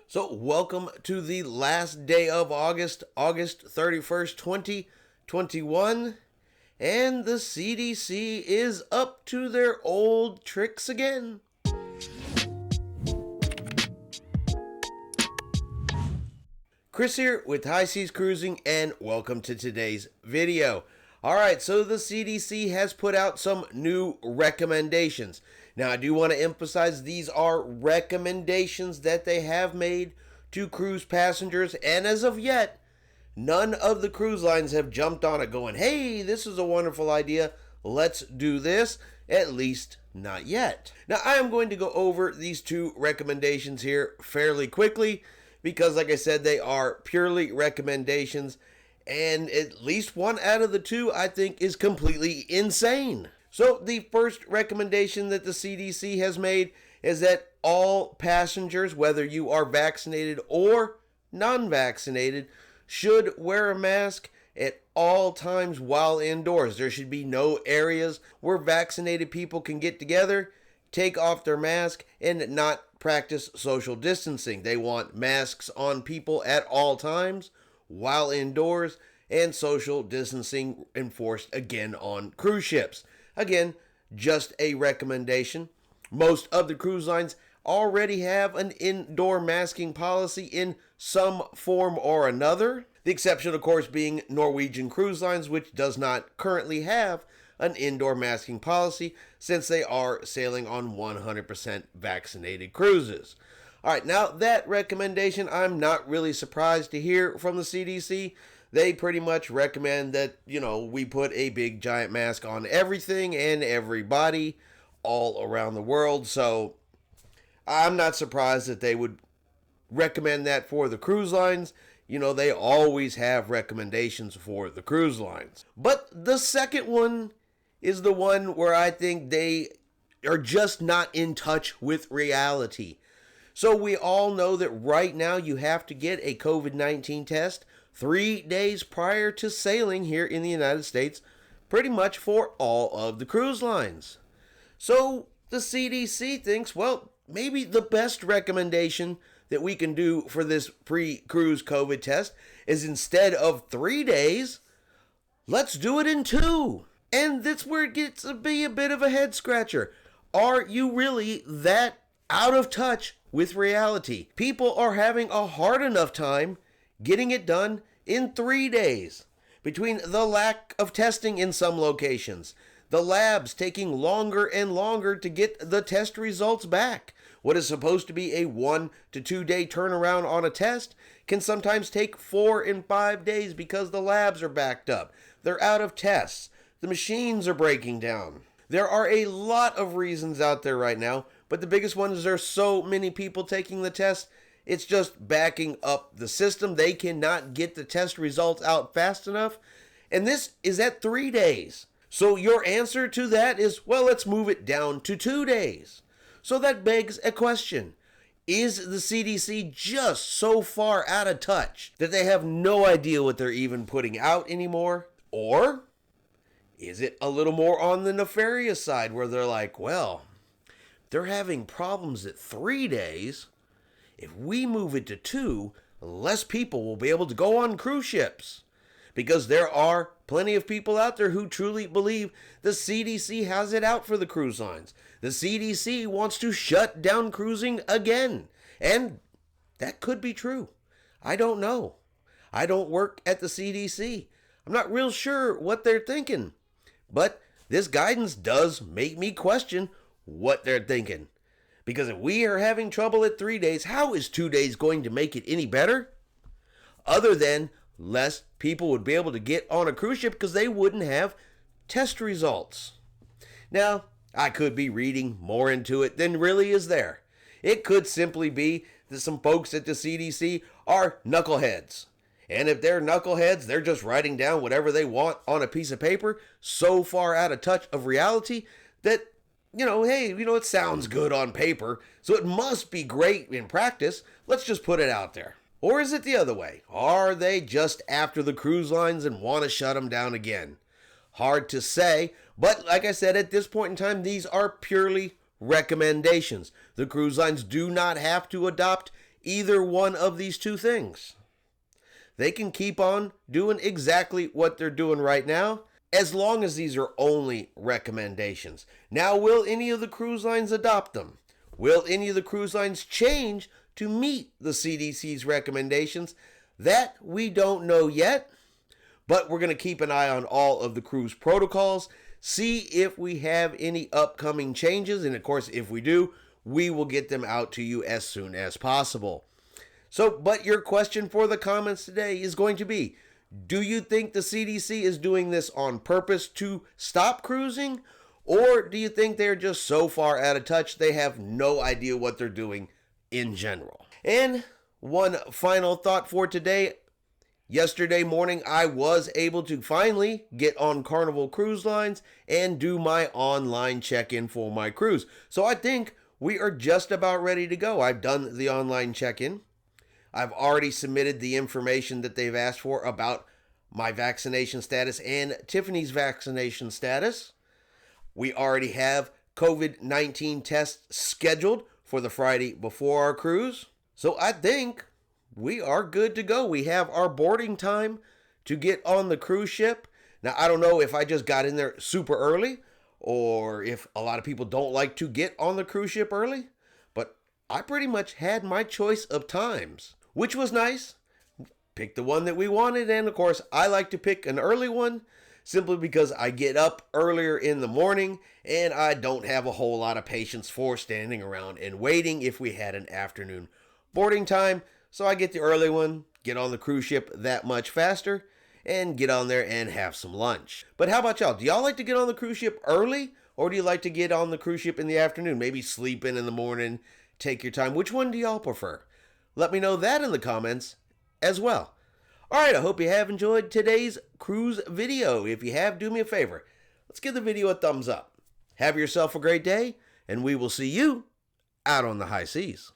So, welcome to the last day of August, August 31st, 2021. And the CDC is up to their old tricks again. Chris here with High Seas Cruising, and welcome to today's video. Alright, so the CDC has put out some new recommendations. Now, I do want to emphasize these are recommendations that they have made to cruise passengers, and as of yet, none of the cruise lines have jumped on it going, hey, this is a wonderful idea, let's do this, at least not yet. Now, I am going to go over these two recommendations here fairly quickly, because like I said, they are purely recommendations, and at least one out of the two I think is completely insane. So the first recommendation that the CDC has made is that all passengers, whether you are vaccinated or non-vaccinated, should wear a mask at all times while indoors. There should be no areas where vaccinated people can get together, take off their mask, and not practice social distancing. They want masks on people at all times while indoors, and social distancing enforced again on cruise ships. Again, just a recommendation. Most of the cruise lines already have an indoor masking policy in some form or another. The exception, of course, being Norwegian Cruise Lines, which does not currently have an indoor masking policy since they are sailing on 100% vaccinated cruises. All right, now that recommendation, I'm not really surprised to hear from the CDC. They pretty much recommend that, we put a big giant mask on everything and everybody all around the world. So I'm not surprised that they would recommend that for the cruise lines. They always have recommendations for the cruise lines. But the second one is the one where I think they are just not in touch with reality. So we all know that right now you have to get a COVID-19 test 3 days prior to sailing here in the United States, pretty much for all of the cruise lines. So the CDC thinks, well, maybe the best recommendation that we can do for this pre-cruise COVID test is instead of 3 days, let's do it in 2. And that's where it gets to be a bit of a head scratcher. Are you really that out of touch with reality? People are having a hard enough time getting it done in 3 days. Between the lack of testing in some locations, the labs taking longer and longer to get the test results back. What is supposed to be a 1 to 2 day turnaround on a test can sometimes take 4 and 5 days because the labs are backed up. They're out of tests. The machines are breaking down. There are a lot of reasons out there right now, but the biggest one is there's so many people taking the test, it's just backing up the system. They cannot get the test results out fast enough, and this is at 3 days. So your answer to that is, well, let's move it down to 2 days. So that begs a question. Is the CDC just so far out of touch that they have no idea what they're even putting out anymore? Or is it a little more on the nefarious side where they're like, well, they're having problems at 3 days. If we move it to 2, less people will be able to go on cruise ships. Because there are plenty of people out there who truly believe the CDC has it out for the cruise lines. The CDC wants to shut down cruising again. And that could be true. I don't know. I don't work at the CDC. I'm not real sure what they're thinking. But this guidance does make me question what they're thinking. Because if we are having trouble at 3 days, how is 2 days going to make it any better? Other than less people would be able to get on a cruise ship because they wouldn't have test results. Now, I could be reading more into it than really is there. It could simply be that some folks at the CDC are knuckleheads. And if they're knuckleheads, they're just writing down whatever they want on a piece of paper, so far out of touch of reality that, hey, it sounds good on paper, so it must be great in practice. Let's just put it out there. Or is it the other way? Are they just after the cruise lines and want to shut them down again? Hard to say, but like I said, at this point in time, these are purely recommendations. The cruise lines do not have to adopt either one of these two things. They can keep on doing exactly what they're doing right now, as long as these are only recommendations. Now, will any of the cruise lines adopt them? Will any of the cruise lines change to meet the CDC's recommendations? That we don't know yet, but we're going to keep an eye on all of the cruise protocols, see if we have any upcoming changes, and of course, if we do, we will get them out to you as soon as possible. But your question for the comments today is going to be, do you think the CDC is doing this on purpose to stop cruising? Or do you think they're just so far out of touch they have no idea what they're doing in general? And one final thought for today. Yesterday morning, I was able to finally get on Carnival Cruise Lines and do my online check-in for my cruise. So I think we are just about ready to go. I've done the online check-in. I've already submitted the information that they've asked for about my vaccination status and Tiffany's vaccination status. We already have COVID-19 tests scheduled for the Friday before our cruise. So I think we are good to go. We have our boarding time to get on the cruise ship. Now, I don't know if I just got in there super early or if a lot of people don't like to get on the cruise ship early, but I pretty much had my choice of times, which was nice. Pick the one that we wanted, and of course, I like to pick an early one simply because I get up earlier in the morning and I don't have a whole lot of patience for standing around and waiting if we had an afternoon boarding time. So I get the early one, get on the cruise ship that much faster, and get on there and have some lunch. But how about y'all? Do y'all like to get on the cruise ship early, or do you like to get on the cruise ship in the afternoon? Maybe sleep in the morning, take your time. Which one do y'all prefer? Let me know that in the comments as well. All right, I hope you have enjoyed today's cruise video. If you have, do me a favor. Let's give the video a thumbs up. Have yourself a great day, and we will see you out on the high seas.